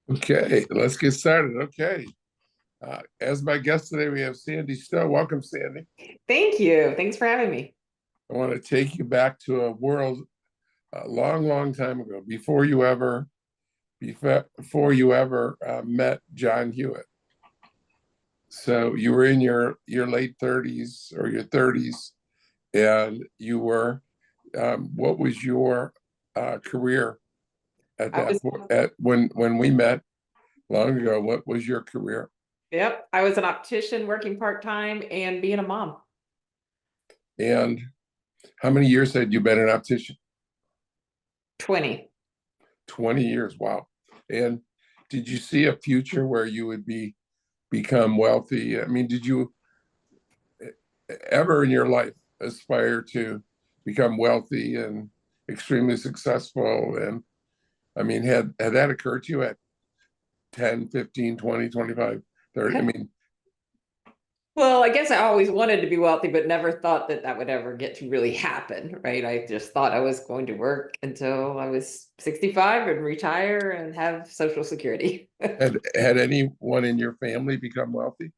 Okay, let's get started. Okay. As my guest today, we have Sandy Stow. Welcome, Sandy. Thank you. Thanks for having me. I want to take you back to a world a long, long time ago, before you ever met John Hewitt. So you were in your late 30s or your 30s, and you were. What was your career at I that was, point? At when we met long ago, what was your career? yep, I was an optician working part-time and being a mom. And how many years had you been an optician? 20. 20 years. Wow. And did you see a future where you would become wealthy? I mean, did you ever in your life aspire to become wealthy and extremely successful? And I mean, had that occurred to you at 10, 15, 20, 25, 30? I mean, Well, I guess I always wanted to be wealthy, but never thought that that would ever get to really happen, right? I just thought I was going to work until I was 65 and retire and have Social Security. had anyone in your family become wealthy?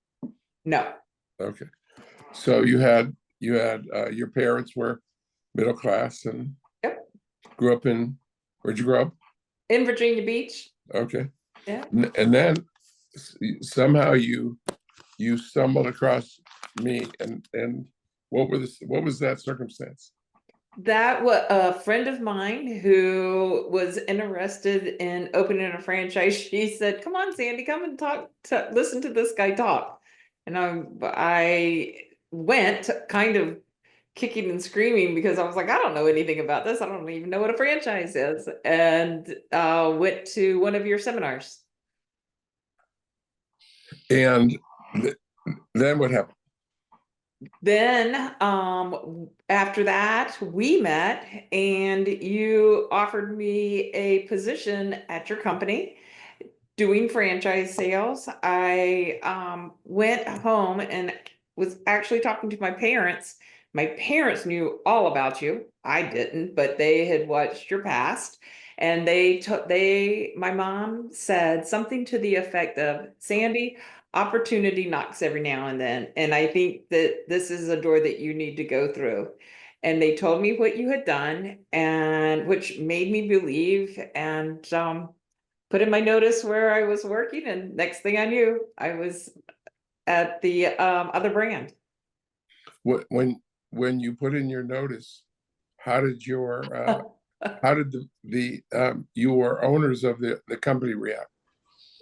No. Okay. So you had your parents were middle class and Yep. grew up in, where'd you grow up? In Virginia Beach. Okay. Yeah. And then somehow you stumbled across me, and what was that circumstance? That was a friend of mine who was interested in opening a franchise. She said, "Come on, Sandy, come and listen to this guy talk." And I went kind of kicking and screaming because I was like, I don't know anything about this. I don't even know what a franchise is. And went to one of your seminars. And th- then what happened? Then after that, we met and you offered me a position at your company doing franchise sales. I went home and was actually talking to my parents. My parents knew all about you. I didn't, but they had watched your past. And my mom said something to the effect of, Sandy, opportunity knocks every now and then. And I think that this is a door that you need to go through. And they told me what you had done, and which made me believe, and put in my notice where I was working, and next thing I knew, I was at the other brand. When you put in your notice, how did how did the your owners of the company react?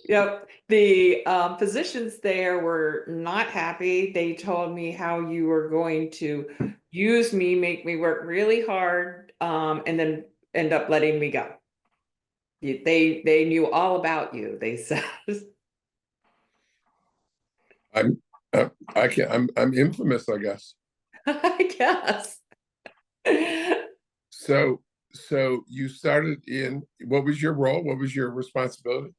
Yep. The physicians there were not happy. They told me how you were going to use me, make me work really hard, and then end up letting me go. They knew all about you, they said. I'm I can I'm infamous, I guess. I guess. So you started in, what was your role? What was your responsibility?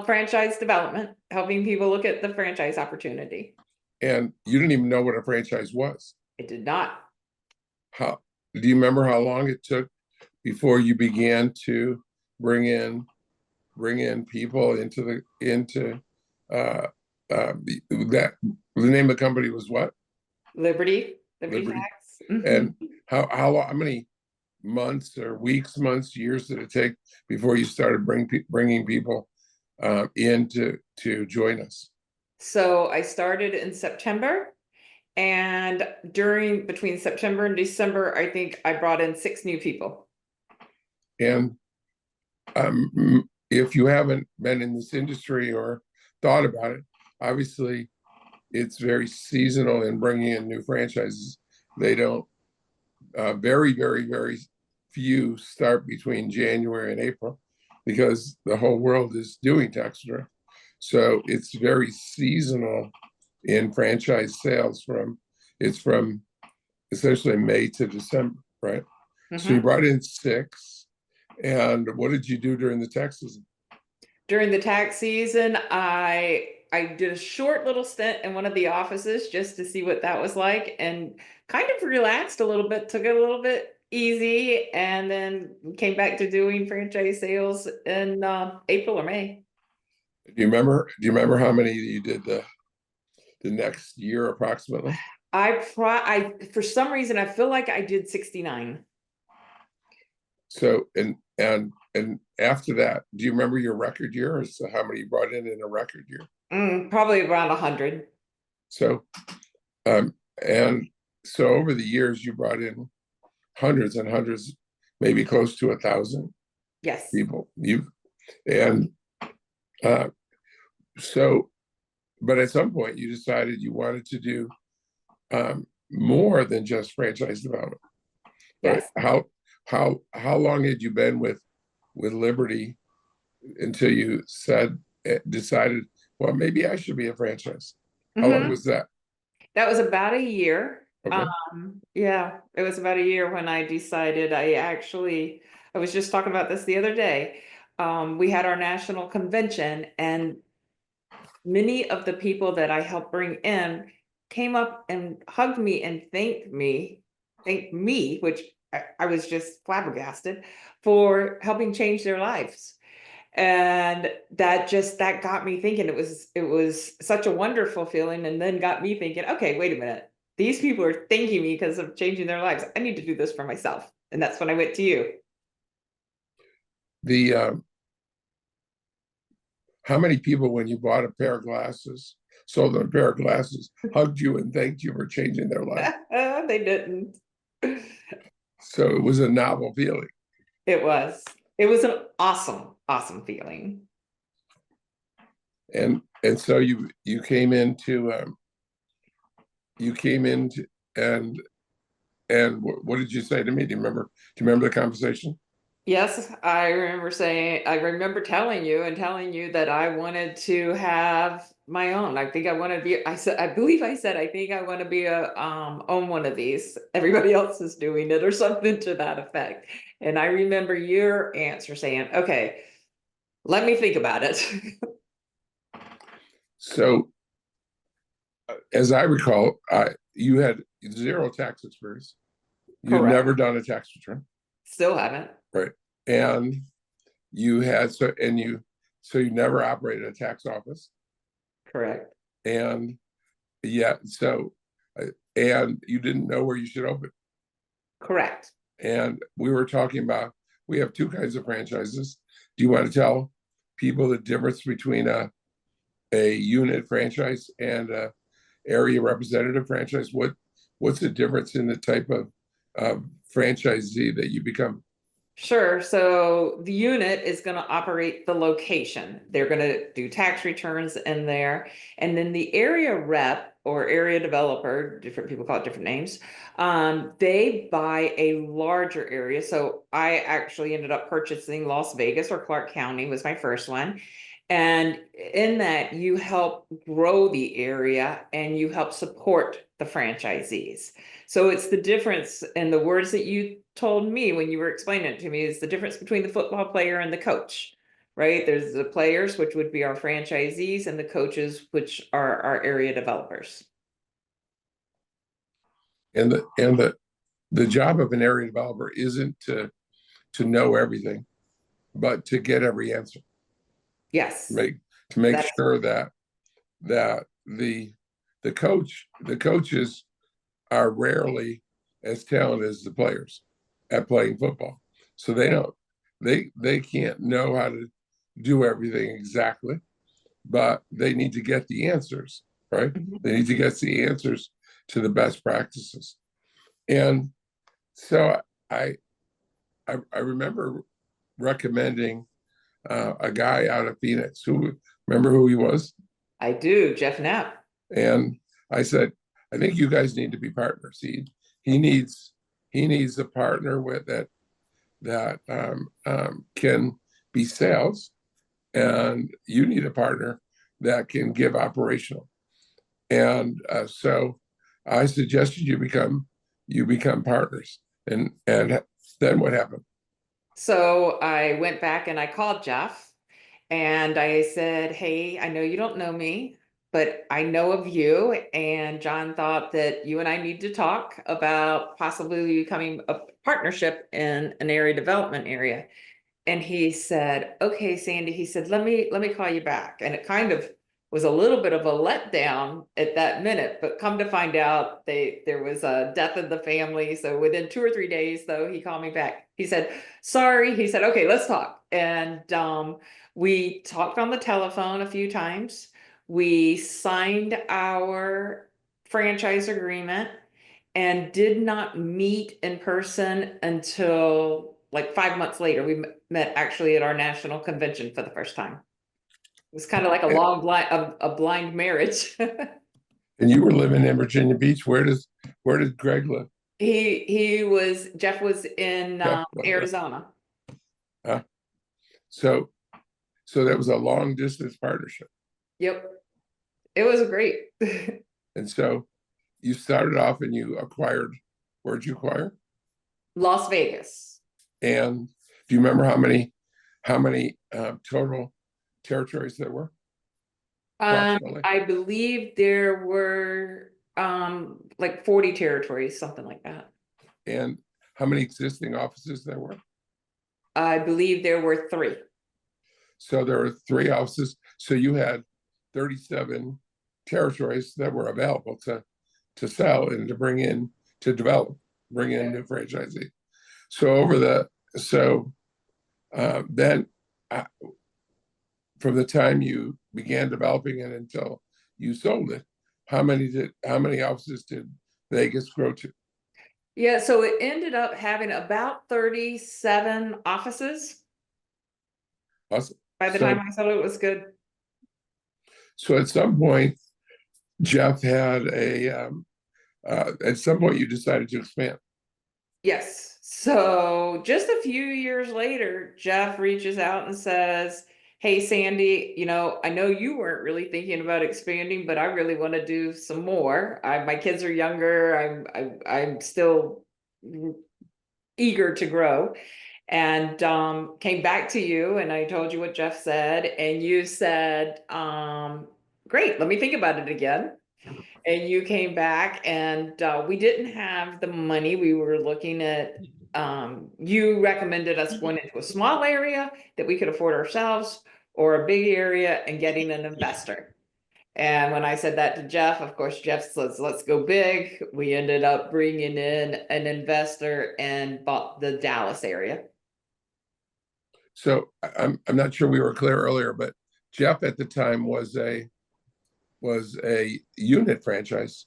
Franchise development, helping people look at the franchise opportunity. And you didn't even know what a franchise was. I did not. How do you remember how long it took before you began to bring in bring in people into uh that the name of the company was what? Liberty Liberty. tax. Mhm. And how many months or weeks, months, years did it take before you started bringing people in to join us? So I started in September, and between September and December, I think I brought in 6 new people. And if you haven't been in this industry or thought about it, obviously it's very seasonal in bringing in new franchises. They don't, very, very, very few start between January and April because the whole world is doing tax return. So it's very seasonal in franchise sales it's from essentially May to December, right? So you Mhm. brought in 6, and what did you do during the tax season? During the tax season, I did a short little stint in one of the offices just to see what that was like, and kind of relaxed a little bit, took it a little bit easy, and then came back to doing franchise sales in April or May. Do you remember how many you did the next year approximately? I for some reason I feel like I did 69. So and after that, do you remember your record year, or so how many you brought in a record year? Probably around 100. So um and so over the years you brought in hundreds and hundreds, maybe close to 1,000 Yes. people. You and uh so but at some point you decided you wanted to do more than just franchise development, right? Yes. How long had you been with Liberty until you said decided, well, maybe I should be a franchise? How long Hmm. was that? That was about a year. Okay. Yeah, it was about a year when I decided I was just talking about this the other day. We had our national convention, and many of the people that I helped bring in came up and hugged me and thanked me, which I was just flabbergasted for helping change their lives. And that got me thinking. It was such a wonderful feeling, and then got me thinking, okay, wait a minute. These people are thanking me because of changing their lives. I need to do this for myself. And that's when I went to you. The How many people, when you bought a pair of glasses, sold them a pair of glasses, hugged you and thanked you for changing their life? They didn't. So it was a novel feeling. It was. It was an awesome, awesome feeling. And so you came into you came into and what did you say to me? Do you remember the conversation? Yes, I remember telling you that I wanted to have my own. I think I want to be, I believe I said, I think I want to be own one of these. Everybody else is doing it or something to that effect. And I remember your answer saying, okay, let me think about it. So as I recall, you had zero tax experience. You'd Correct. never done a tax return, Still haven't. right? And you had so you never operated a tax office, Correct. and yeah, and you didn't know where you should open. Correct. And we were talking about we have two kinds of franchises. Do you want to tell people the difference between a unit franchise and a area representative franchise? What's the difference in the type of franchisee that you become? Sure. So the unit is going to operate the location. They're going to do tax returns in there. And then the area rep or area developer, different people call it different names, they buy a larger area. So I actually ended up purchasing Las Vegas, or Clark County was my first one. And in that, you help grow the area and you help support the franchisees. So it's the difference in the words that you told me when you were explaining it to me is the difference between the football player and the coach, right? There's the players, which would be our franchisees, and the coaches, which are our area developers. And the job of an area developer isn't to know everything, but to get every answer. Yes, Make to make that's sure that the coaches are rarely as talented as the players at playing football. So they can't know how to do everything exactly, but they need to get the answers, right? Mhm. They need to get the answers to the best practices. And so I remember recommending a guy out of Phoenix who remember who he was, I do, Jeff Knapp. and I said, I think you guys need to be partners. He needs he needs a partner with that can be sales, and you need a partner that can give operational. And so I suggested you become partners. And then what happened? So I went back and I called Jeff and I said, hey, I know you don't know me, but I know of you. And John thought that you and I need to talk about possibly becoming a partnership in an area development area. And he said, okay, Sandy, he said, let me call you back. And it kind of was a little bit of a letdown at that minute, but come to find out there was a death in the family. So within 2 or 3 days, though, he called me back. He said, sorry. He said, okay, let's talk. And we talked on the telephone a few times. We signed our franchise agreement and did not meet in person until like 5 months later. We met actually at our national convention for the first time. It was kind of like a And, long blind, a blind marriage. and you were living in Virginia Beach. Where did Greg live? Jeff was in Jeff, Arizona. uh, so so that was a long distance partnership. Yep. It was great. And so you started off and you acquired, where'd you acquire? Las Vegas. And do you remember how many total territories there were approximately? I believe there were like 40 territories, something like that. And how many existing offices there were? I believe there were 3. So there were 3 offices. So you had 37 territories that were available to sell and to bring in, to develop, bring in new franchisees. So then from the time you began developing it until you sold it, how many offices did Vegas grow to? Yeah, so it ended up having about 37 offices. Awesome. By the time I sold it, it was good. So at some point, Jeff had at some point you decided to expand. Yes. So just a few years later, Jeff reaches out and says, hey, Sandy, I know you weren't really thinking about expanding, but I really want to do some more. My kids are younger. I'm still eager to grow. And came back to you, and I told you what Jeff said, and you said, great, let me think about it again. And you came back, and we didn't have the money. We were looking at, you recommended us going into a small area that we could afford ourselves, or a big area and getting an investor. And when I said that to Jeff, of course, Jeff says, let's go big. We ended up bringing in an investor and bought the Dallas area. So I'm not sure we were clear earlier, but Jeff at the time was a unit franchise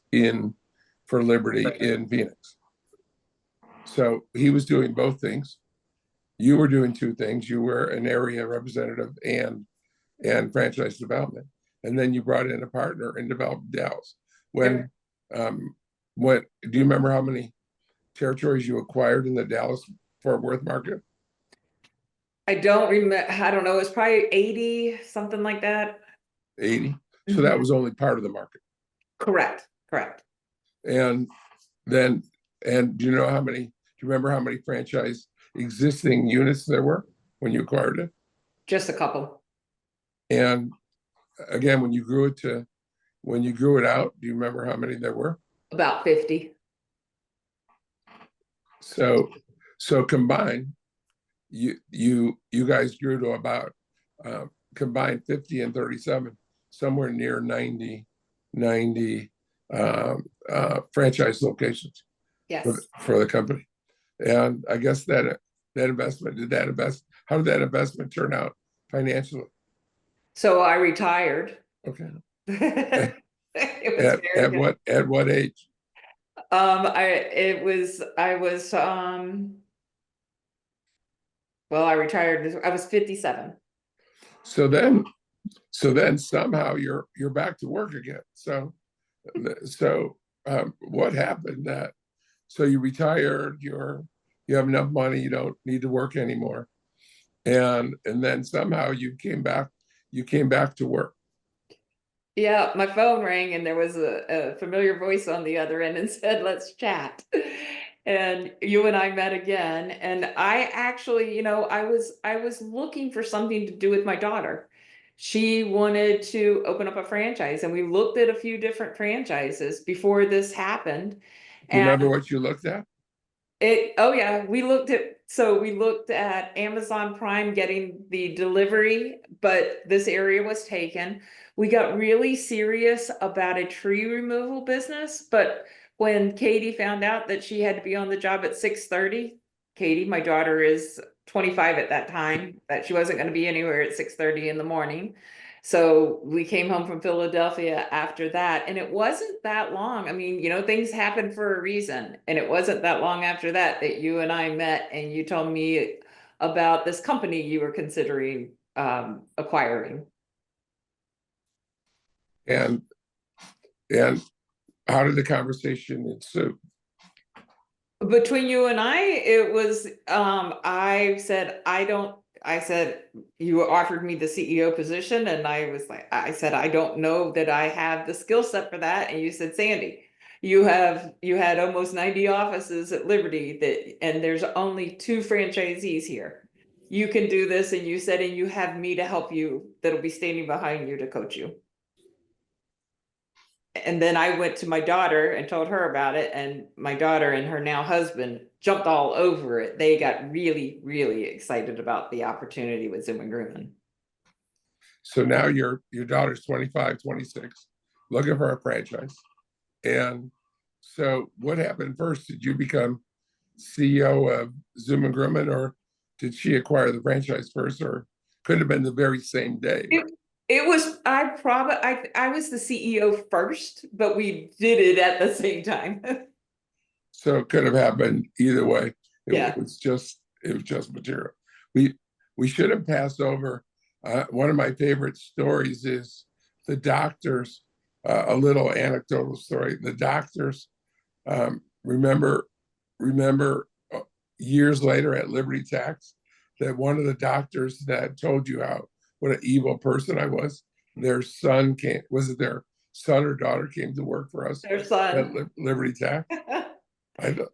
for Liberty in Phoenix. So he was doing both things. You were doing 2 things. You were an area representative and franchise development, and then you brought in a partner and developed Dallas. When do you remember how many territories you acquired in the Dallas Fort Worth market? I don't remember. I don't know. It's probably 80, something like that. 80. So that was only part of the market. Correct. Correct. And then, do you remember how many franchise existing units there were when you acquired it? Just a couple. And again, when you grew it out, do you remember how many there were? About 50. So combined, you guys grew to about combined 50 and 37, somewhere near 90 franchise locations. Yes. For the company. And I guess how did that investment turn out financially? So I retired. Okay. It was very good. At what age? I retired. I was 57. So then somehow you're back to work again. So what happened that so you retired, you have enough money, you don't need to work anymore. And then somehow you came back to work. Yeah, my phone rang and there was a familiar voice on the other end and said, let's chat. And you and I met again. And I actually, I was looking for something to do with my daughter. She wanted to open up a franchise, and we looked at a few different franchises before this happened. Do you And remember what you looked at? Oh yeah, we looked at Amazon Prime getting the delivery, but this area was taken. We got really serious about a tree removal business, but when Katie found out that she had to be on the job at 6:30, Katie, my daughter is 25 at that time, that she wasn't going to be anywhere at 6:30 in the morning. So we came home from Philadelphia after that, and it wasn't that long. I mean, things happen for a reason. And it wasn't that long after that that you and I met, and you told me about this company you were considering acquiring. And and how did the conversation ensue? Between you and I, it was, I said, you offered me the CEO position, and I said, I don't know that I have the skill set for that. And you said, Sandy, you had almost 90 offices at Liberty and there's only 2 franchisees here. You can do this. And you said, and you have me to help you, that'll be standing behind you to coach you. And then I went to my daughter and told her about it, and my daughter and her now husband jumped all over it. They got really, really excited about the opportunity with Zoomin Groomin. So now your daughter's 25, 26, looking for a franchise. And so what happened first? Did you become CEO of Zoomin Groomin, or did she acquire the franchise first, or could have been the very same day? It, it was, I was the CEO first, but we did it at the same time. So it could have happened either way. Yeah. It was just material. We should have passed over. One of my favorite stories is the doctors. A little anecdotal story. The doctors remember years later at Liberty Tax that one of the doctors that told you what an evil person I was, their son was it their son or daughter came to work for us Their son. at Liberty Tax. I don't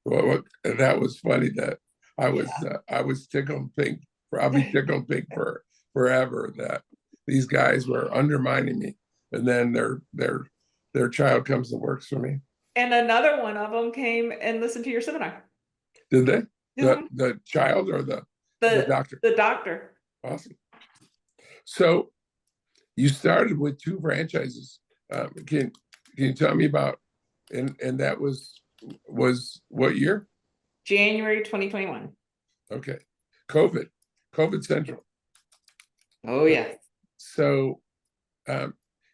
what that was funny that I was tickled pink, probably tickled pink for forever that these guys were undermining me, and then their child comes and works for me. And another one of them came and listened to your seminar. Did they? The child or the doctor? The doctor. Awesome. So you started with 2 franchises. Can you tell me about, and that was what year? January 2021. Okay. COVID Central. Oh yeah. So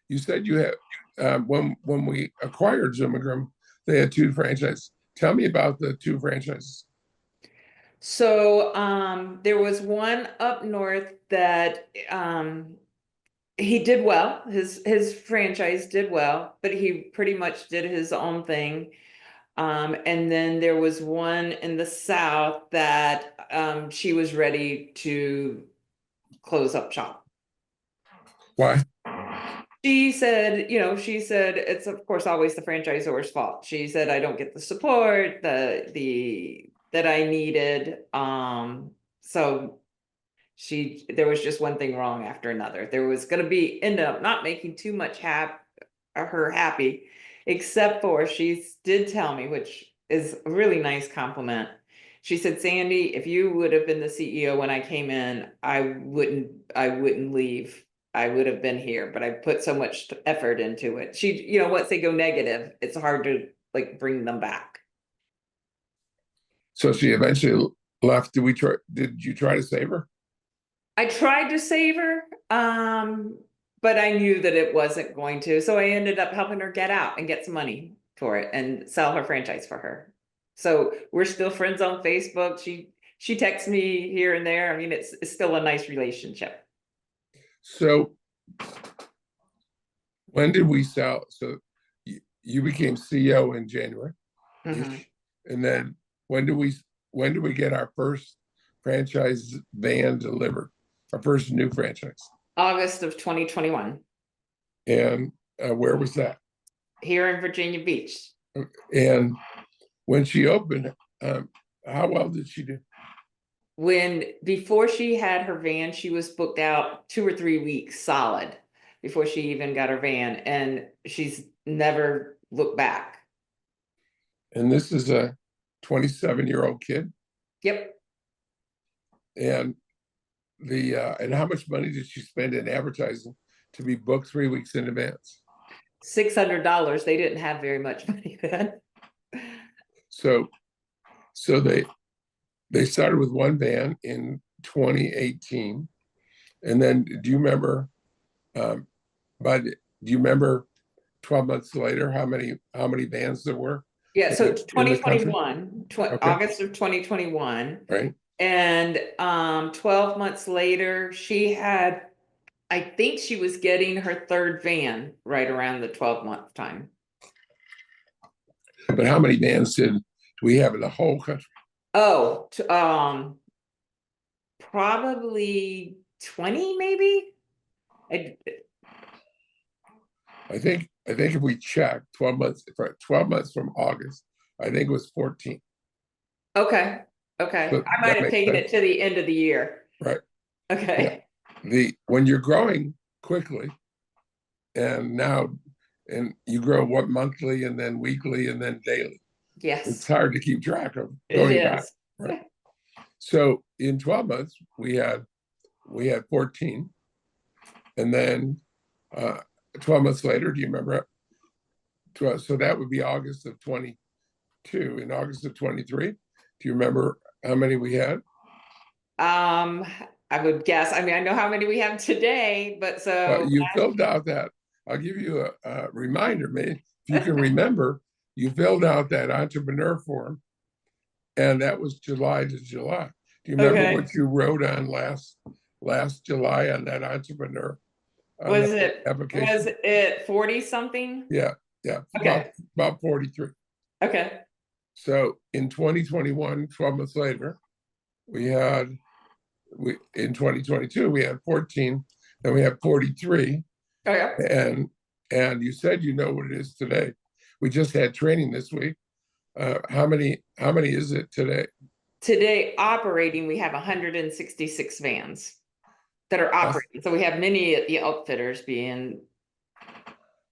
you said you had when we acquired Zoomin Groomin, they had 2 franchises. Tell me about the 2 franchises. So there was one up north that he did well. His franchise did well, but he pretty much did his own thing. And then there was one in the south that she was ready to close up shop. Why? She said it's of course always the franchisor's fault. She said, I don't get the support that I needed. So there was just one thing wrong after another. There was going to end up not making too much her happy, except for she did tell me, which is a really nice compliment. She said, Sandy, if you would have been the CEO when I came in, I wouldn't leave. I would have been here, but I put so much effort into it. Once they go negative, it's hard to bring them back. So she eventually left. Did you try to save her? I tried to save her, but I knew that it wasn't going to. So I ended up helping her get out and get some money for it and sell her franchise for her. So we're still friends on Facebook. She texts me here and there. I mean, it's still a nice relationship. So when did we sell? So you became CEO in January. Mm-hmm. And then when do we get our first franchise van delivered? Our first new franchise? August of 2021. And where was that? Here in Virginia Beach. And when she opened, how well did she do? Before she had her van, she was booked out 2 or 3 weeks solid before she even got her van, and she's never looked back. And this is a 27-year-old kid. Yep. And and how much money did she spend in advertising to be booked 3 weeks in advance? $600. They didn't have very much money then. So they started with one van in 2018, and then do you remember? Do you remember 12 months later how many vans there were? Yeah, so in the country? 2021, Okay. August of 2021. Right. And 12 months later, I think she was getting her third van right around the 12-month time. But how many vans did we have in the whole country? Oh, probably 20, maybe. I think if we check 12 months from August, I think it was 14. Okay. Okay. So I might that have makes taken sense. it to the end of the year. Right. Okay. When you're growing quickly, and you grow what, monthly and then weekly and then daily. It's Yes, hard to keep track of it going back. is. Right. So in 12 months, we had 14, and then 12 months later, do you remember? So that would be August of 22. In August of 23, do you remember how many we had? I would guess. I mean, I know how many we have today, but so You filled out that. I'll give you a reminder, maybe if you can remember. You filled out that entrepreneur form, and that was July to July. Do you remember okay. what you wrote on last July on that entrepreneur? Was it application? 40 something? Yeah, Okay. about 43. Okay. So in 2021, 12 months later, in 2022 we had 14, then we had 43. Oh yeah. And you said you know what it is today. We just had training this week. How many is it today? Today operating, we have 166 vans that are operating. So we have many of the outfitters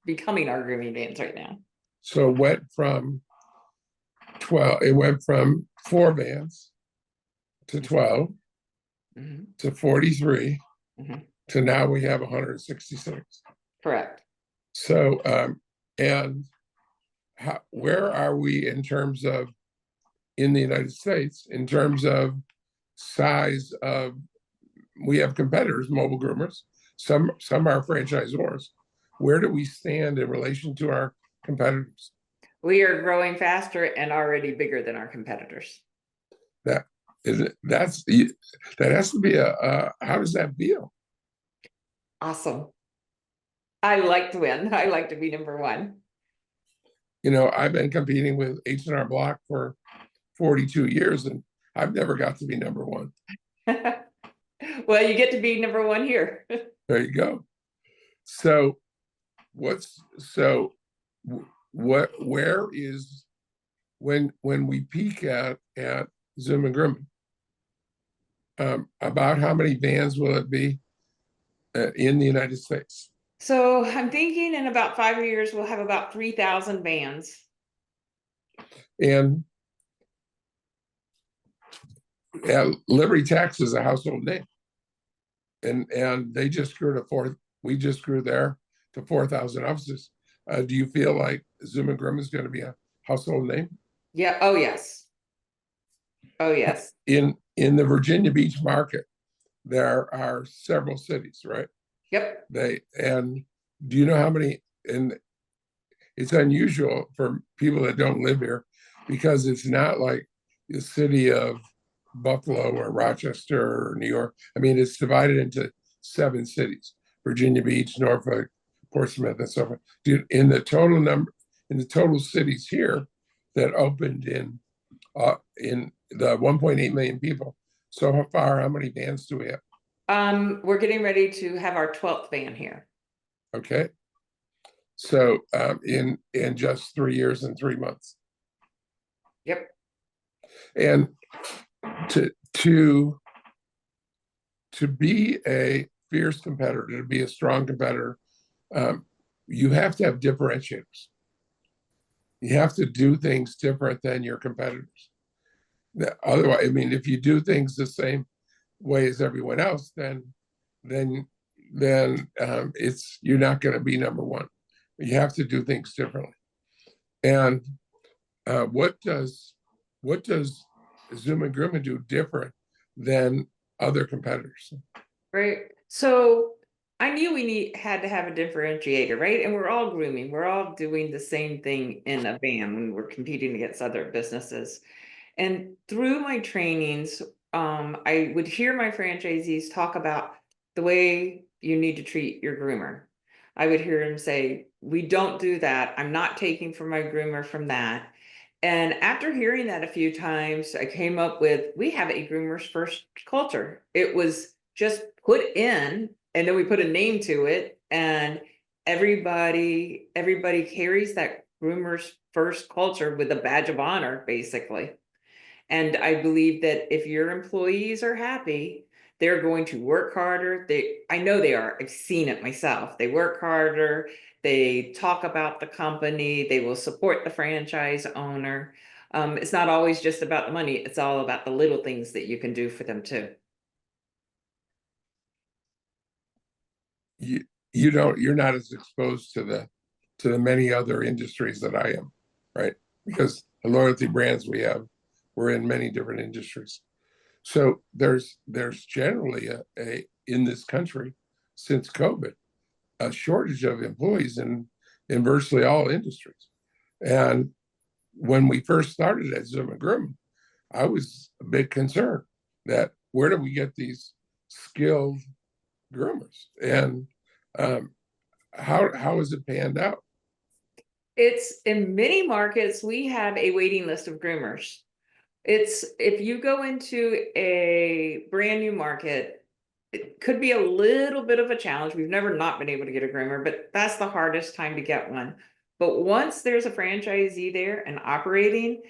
becoming our grooming vans right now. So it went from 4 vans to 12 to 43 to now we have 166. Correct. So and where are we in terms of, in the United States, in terms of size of, we have competitors, mobile groomers, some are franchisors. Where do we stand in relation to our competitors? We are growing faster and already bigger than our competitors. That has to be how does that feel? Awesome. I like to win. I like to be number one. I've been competing with H&R Block for 42 years, and I've never got to be number one. Well, you get to be number one here. There you go. So where is, when we peak at Zoomin Groomin, about how many vans will it be in the United States? So I'm thinking in about 5 years, we'll have about 3,000 vans. And Liberty Tax is a household name. And they just grew to we just grew there to 4,000 offices. Do you feel like Zoomin Groomin is going to be a household name? Yeah. Oh, yes. Oh, yes. In the Virginia Beach market, there are several cities, right? Yep. And do you know how many? And it's unusual for people that don't live here, because it's not like the city of Buffalo or Rochester or New York. I mean, it's divided into 7 cities: Virginia Beach, Norfolk, Portsmouth, and so forth. In the total cities here that opened in the 1.8 million people so far, how many vans do we have? We're getting ready to have our 12th van here. Okay. So in just 3 years and 3 months. Yep. And to be a fierce competitor, to be a strong competitor, you have to have differentiators. You have to do things different than your competitors. Otherwise, I mean, if you do things the same way as everyone else, then it's you're not going to be number one. You have to do things differently. And what does Zoomin Groomin do different than other competitors? Right. So I knew had to have a differentiator, right? And we're all grooming. We're all doing the same thing in a van when we're competing against other businesses. And through my trainings, I would hear my franchisees talk about the way you need to treat your groomer. I would hear him say, "We don't do that. I'm not taking from my groomer from that." And after hearing that a few times, I came up with, we have a groomer's first culture. It was just put in, and then we put a name to it, and everybody carries that groomer's first culture with a badge of honor, basically. And I believe that if your employees are happy, they're going to work harder. I know they are. I've seen it myself. They work harder. They talk about the company. They will support the franchise owner. It's not always just about the money. It's all about the little things that you can do for them too. You're not as exposed to the many other industries that I am, right? Because the loyalty brands we have, we're in many different industries. So there's generally a in this country since COVID a shortage of employees in virtually all industries. And when we first started at Zoomin Groomin, I was a bit concerned that where do we get these skilled groomers, and um, how has it panned out? It's in many markets, we have a waiting list of groomers. It's if you go into a brand new market, it could be a little bit of a challenge. We've never not been able to get a groomer, but that's the hardest time to get one. But once there's a franchisee there and operating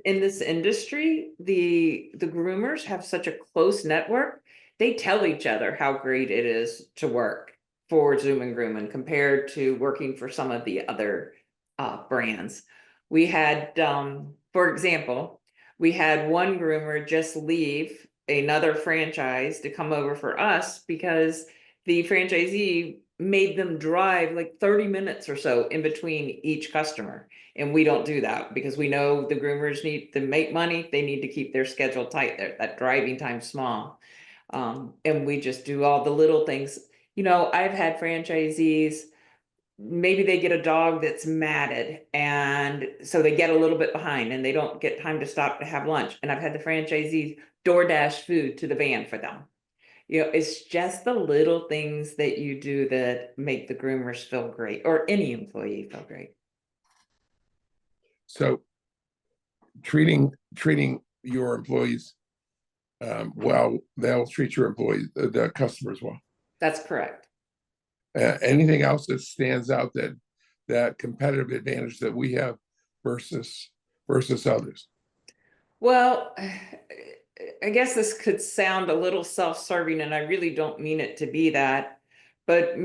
in this industry, the groomers have such a close network. They tell each other how great it is to work for Zoomin Groomin compared to working for some of the other brands. We had, for example, we had one groomer just leave another franchise to come over for us because the franchisee made them drive like 30 minutes or so in between each customer. And we don't do that because we know the groomers need to make money. They need to keep their schedule tight. That driving time small. And we just do all the little things. I've had franchisees, maybe they get a dog that's matted and so they get a little bit behind and they don't get time to stop to have lunch. And I've had the franchisees DoorDash food to the van for them. It's just the little things that you do that make the groomers feel great or any employee feel great. So treating your employees well, they'll treat your employees, the customers well. That's correct. Anything else that stands out that competitive advantage that we have versus others? Well, I guess this could sound a little self-serving, and I really don't mean it to be that. But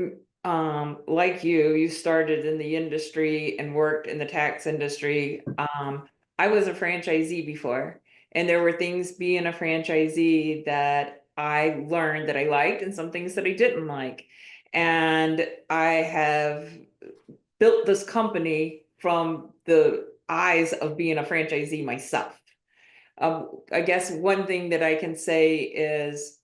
like you started in the industry and worked in the tax industry. I was a franchisee before, and there were things being a franchisee that I learned that I liked and some things that I didn't like. And I have built this company from the eyes of being a franchisee myself. I guess one thing that I can say is,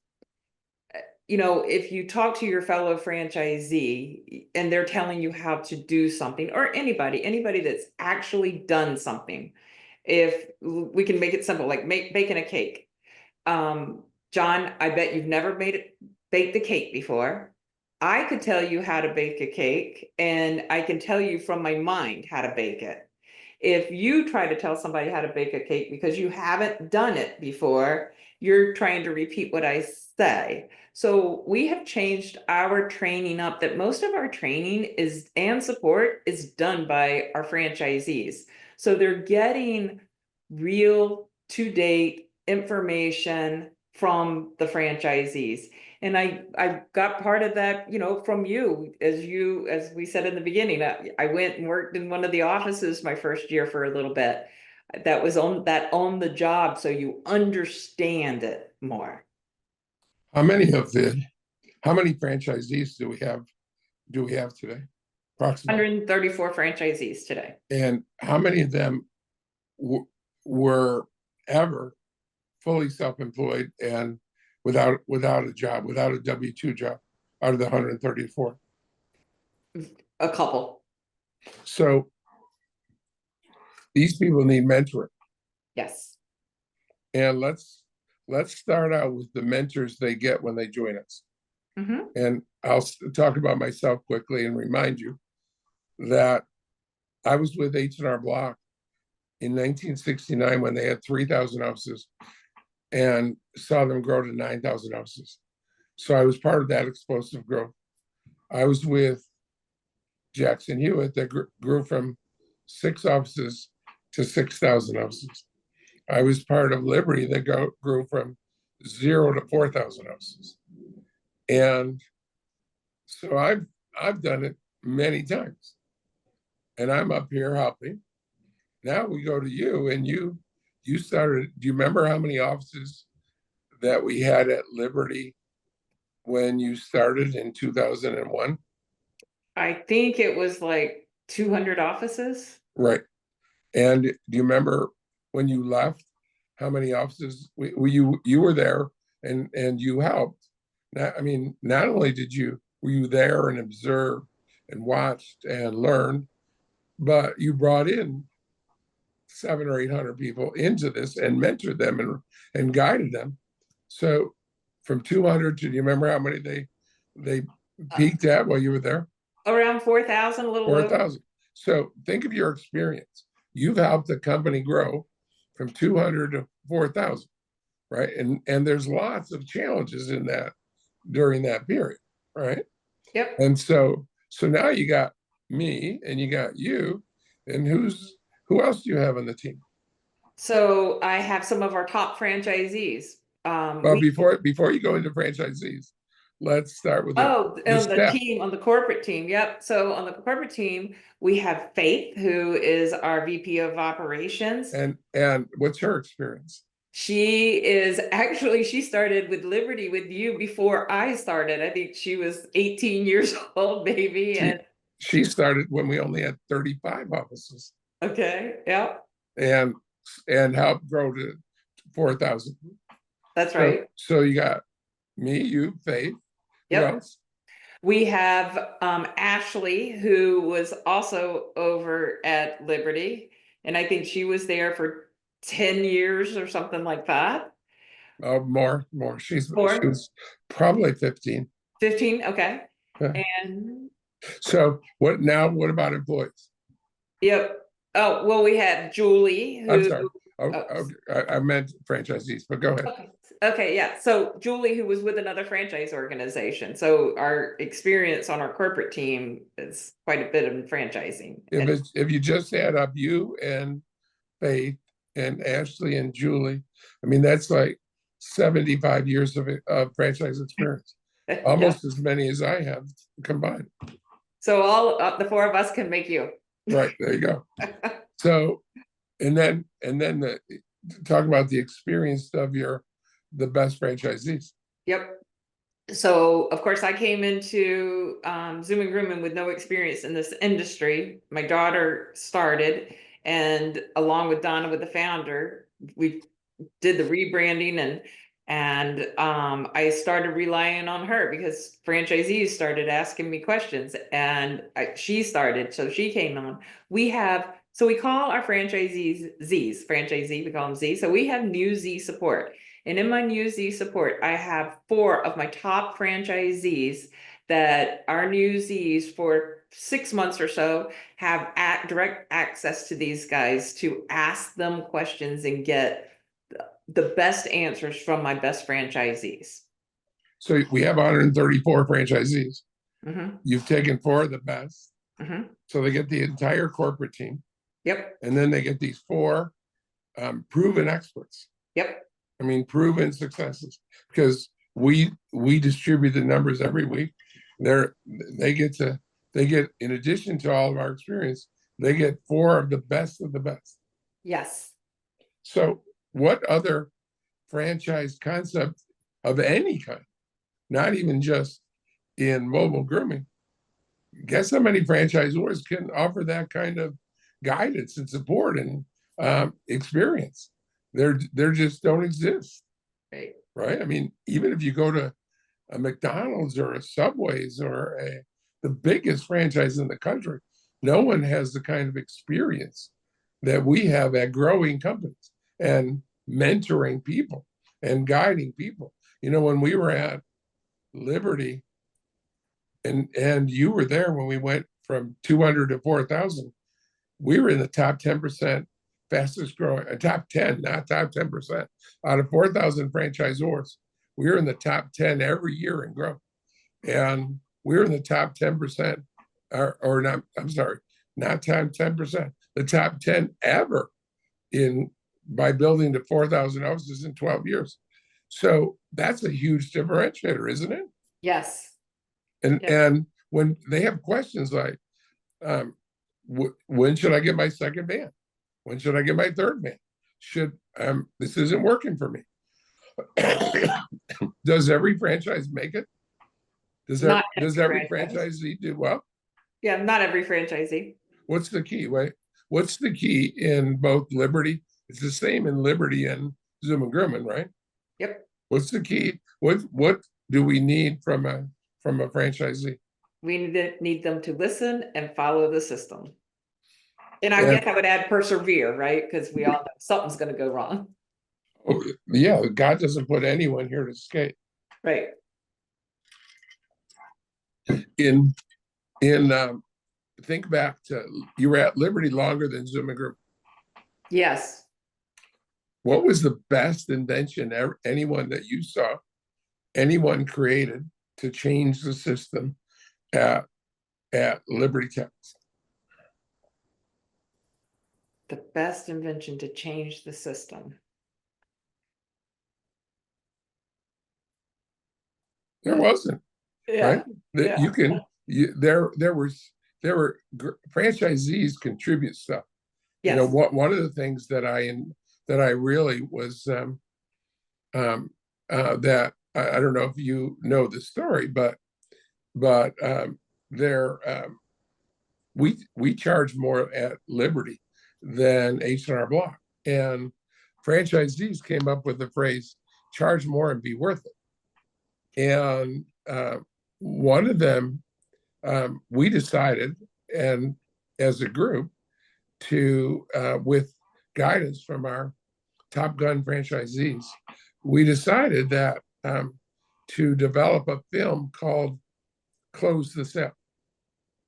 if you talk to your fellow franchisee and they're telling you how to do something, or anybody that's actually done something, if we can make it simple, like baking a cake. John, I bet you've never baked a cake before. I could tell you how to bake a cake, and I can tell you from my mind how to bake it. If you try to tell somebody how to bake a cake because you haven't done it before, you're trying to repeat what I say. So we have changed our training up, that most of our training is and support is done by our franchisees. So they're getting real to date information from the franchisees. And I got part of that, from as we said in the beginning. I went and worked in one of the offices my first year for a little bit. that own the job, so you understand it more. How many franchisees do we have today? Approximately. 134 franchisees today. And how many of them were ever fully self-employed and without a job, without a W-2 job, out of the 134? A couple. So these people need mentoring. Yes. And let's start out with the mentors they get when they join us. Mm-hmm. And I'll talk about myself quickly and remind you that I was with H&R Block in 1969 when they had 3,000 offices and saw them grow to 9,000 offices. So I was part of that explosive growth. I was with Jackson Hewitt that grew from 6 offices to 6,000 offices. I was part of Liberty that grew from 0 to 4,000 offices. And so I've done it many times. And I'm up here helping. Now we go to you, and you started. Do you remember how many offices that we had at Liberty when you started in 2001? I think it was like 200 offices. Right. And do you remember when you left, how many offices you were there and you helped? I mean, not only were you there and observed and watched and learned, but you brought in 700 or 800 people into this and mentored them and guided them. So from 200 to, do you remember how many they peaked at while you were there? Around 4,000, a little over. 4,000. So think of your experience. You've helped the company grow from 200 to 4,000, right? And there's lots of challenges in that during that period, right? Yep. And so now you got me and you got you, and who else do you have on the team? So I have some of our top franchisees. Well, before you go into franchisees, let's start with the team, on the corporate team. Yep. So on the corporate team, we have Faith, who is our VP of operations. And what's her experience? She started with Liberty with you before I started. I think she was 18 years old, maybe. She started when we only had 35 offices. Okay. Yep. And helped grow to 4,000. That's right. So you got me, you, Faith. Yep. Who else? We have Ashley, who was also over at Liberty, and I think she was there for 10 years or something like that. More. She was probably 15. 15, okay. Yeah. And so what about employees? Yep. Oh, well, we had Julie, who I'm sorry. I meant franchisees, but go ahead. Okay, yeah. So Julie, who was with another franchise organization. So our experience on our corporate team is quite a bit of franchising. If you just add up you and Faith and Ashley and Julie, I mean, that's like 75 years of franchise experience, almost as many as I have combined. So all the 4 of us can make you. Right, there you go. So, and then talk about the experience of the best franchisees. Yep. So of course I came into Zoomin Groomin with no experience in this industry. My daughter started, and along with Donna, with the founder, we did the rebranding, and I started relying on her because franchisees started asking me questions, and she started, so she came on. So we call our franchisees Z's, we call them Z. So we have new Z support. And in my new Z support, I have 4 of my top franchisees that are new Z's for 6 months or so have direct access to these guys to ask them questions and get the best answers from my best franchisees. So we have 134 franchisees. Mm-hmm. You've taken 4 of the best. Mm-hmm. So they get the entire corporate team. Yep. And then they get these 4 proven experts. Yep. I mean, proven successes, because we distribute the numbers every week. They get, in addition to all of our experience, they get 4 of the best of the best. Yes. So what other franchise concept of any kind, not even just in mobile grooming, guess how many franchisors can offer that kind of guidance and support and experience? There just don't exist, Right. right? I mean, even if you go to a McDonald's or a Subway's or the biggest franchise in the country, no one has the kind of experience that we have at growing companies and mentoring people and guiding people. You know, when we were at Liberty, and you were there when we went from 200 to 4,000, we were in the top 10% fastest growing, top 10, not top 10%, out of 4,000 franchisors. We were in the top 10 every year in growth. And we were in the top 10%, or not, I'm sorry, not top 10%, the top 10 ever in by building to 4,000 offices in 12 years. So that's a huge differentiator, isn't it? Yes. And when they have questions like, when should I get my second van? When should I get my third van? Should this isn't working for me? Does every franchise make it? Does every franchisee do well? Yeah, not every franchisee. What's the key? What's the key in both Liberty? It's the same in Liberty and Zoomin Groomin, right? Yep. What's the key? What do we need from a franchisee? We need them to listen and follow the system. And I guess I would add persevere, right? Because we all know something's going to go wrong. Oh, yeah, God doesn't put anyone here to escape. Right. Think back to, you were at Liberty longer than Zoomin Groomin. Yes. What was the best invention anyone that you saw anyone created to change the system at Liberty Tech? The best invention to change the system. There wasn't. Yeah. Right? Yeah. There were franchisees contribute stuff. Yes. You know, one of the things that I really was that I don't know if you know the story, but we charge more at Liberty than H&R Block, and franchisees came up with the phrase "charge more and be worth it." And one of them, we decided, and as a group, to with guidance from our Top Gun franchisees, we decided that to develop a film called Close the Sale.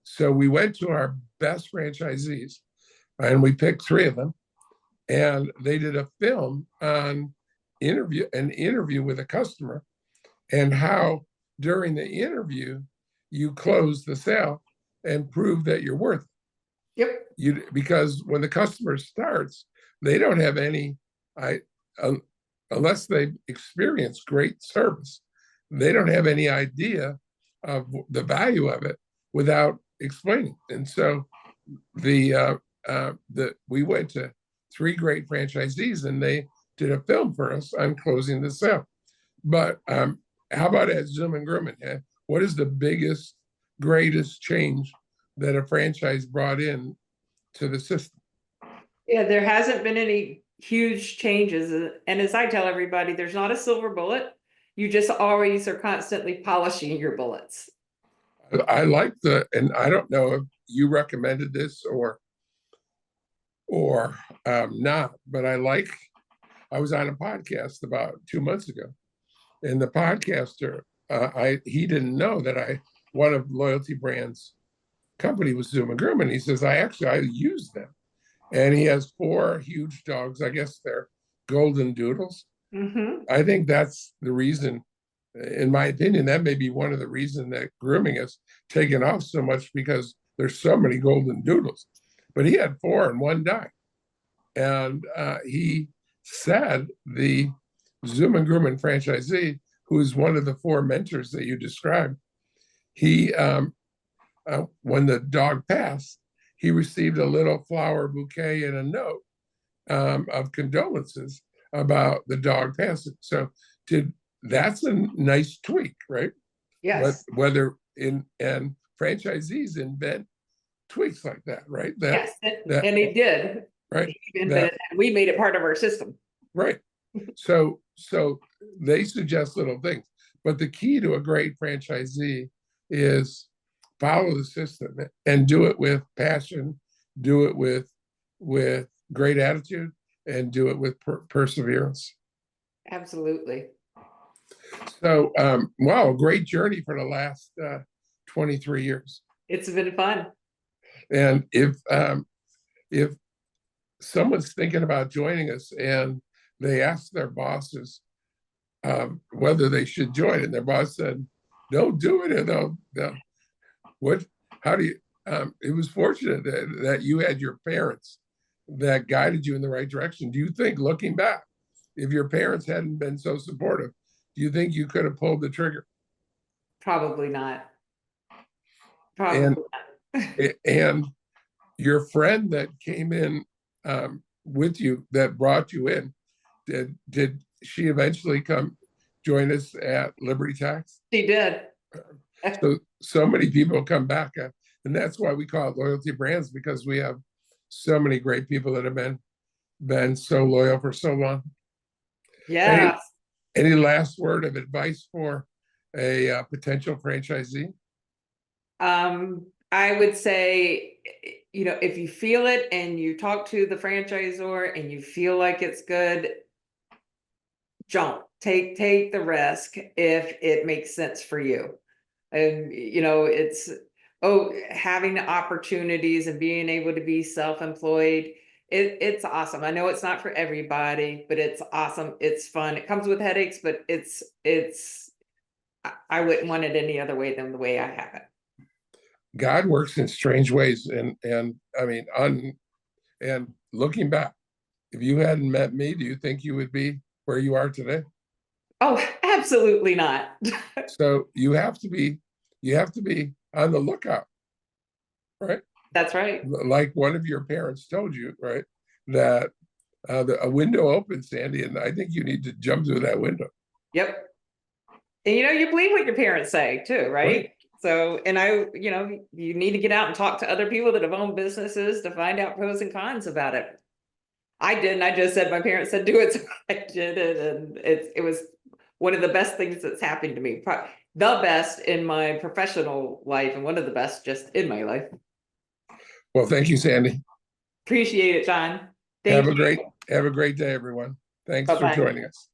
So we went to our best franchisees and we picked 3 of them, and they did a film on an interview with a customer, and how during the interview you close the sale and prove that you're worth it. Yep. Because when the customer starts, they don't have any, unless they've experienced great service, they don't have any idea of the value of it without explaining. And so we went to 3 great franchisees, and they did a film for us on closing the sale. But how about at Zoomin Groomin? What is the biggest, greatest change that a franchise brought in to the system? Yeah, there hasn't been any huge changes. And as I tell everybody, there's not a silver bullet. You just always are constantly polishing your bullets. I like and I don't know if you recommended this or not, but I was on a podcast about 2 months ago, and the podcaster, he didn't know that one of Loyalty Brand's company was Zoomin Groomin. He says, I use them. And he has 4 huge dogs. I guess they're golden doodles. Mm-hmm. I think that's the reason, in my opinion, that may be one of the reasons that grooming has taken off so much, because there's so many golden doodles. But he had 4 and 1 died. And he said the Zoomin Groomin franchisee, who is one of the 4 mentors that you described, he when the dog passed, he received a little flower bouquet and a note of condolences about the dog passing. So that's a nice tweak, right? Yes. Whether and franchisees invent tweaks like that, right? Yes. That And he did. right. He invented it, and we made it part of our system. Right. So they suggest little things, but the key to a great franchisee is follow the system and do it with passion, do it with great attitude, and do it with perseverance. Absolutely. So, wow, a great journey for the last 23 years. It's been fun. And if someone's thinking about joining us and they ask their bosses whether they should join, and their boss said, "Don't do it," and they'll what? How do you? It was fortunate that you had your parents that guided you in the right direction. Do you think, looking back, if your parents hadn't been so supportive, do you think you could have pulled the trigger? Probably not. And Probably not. and your friend that came in with you, that brought you in, did she eventually come join us at Liberty Tax? She did. So many people come back, and that's why we call it loyalty brands, because we have so many great people that have been so loyal for so long. Yeah. Any last word of advice for a potential franchisee? I would say, if you feel it and you talk to the franchisor and you feel like it's good, jump, take the risk if it makes sense for you. And it's having the opportunities and being able to be self-employed. It's awesome. I know it's not for everybody, but it's awesome. It's fun. It comes with headaches, but I wouldn't want it any other way than the way I have it. God works in strange ways, and I mean, and looking back, if you hadn't met me, do you think you would be where you are today? Oh, absolutely not. So you have to be on the lookout, right? That's right. Like one of your parents told you, right? That a window opens, Sandy, and I think you need to jump through that window. Yep. And you believe what your parents say too, right? So, and you need to get out and talk to other people that have owned businesses to find out pros and cons about it. I didn't. I just said my parents said do it, so I did it, and it was one of the best things that's happened to me. The best in my professional life, and one of the best just in my life. Well, thank you, Sandy. Appreciate it, John. Thank you. Have a great day, everyone. Thanks Bye-bye. for joining us.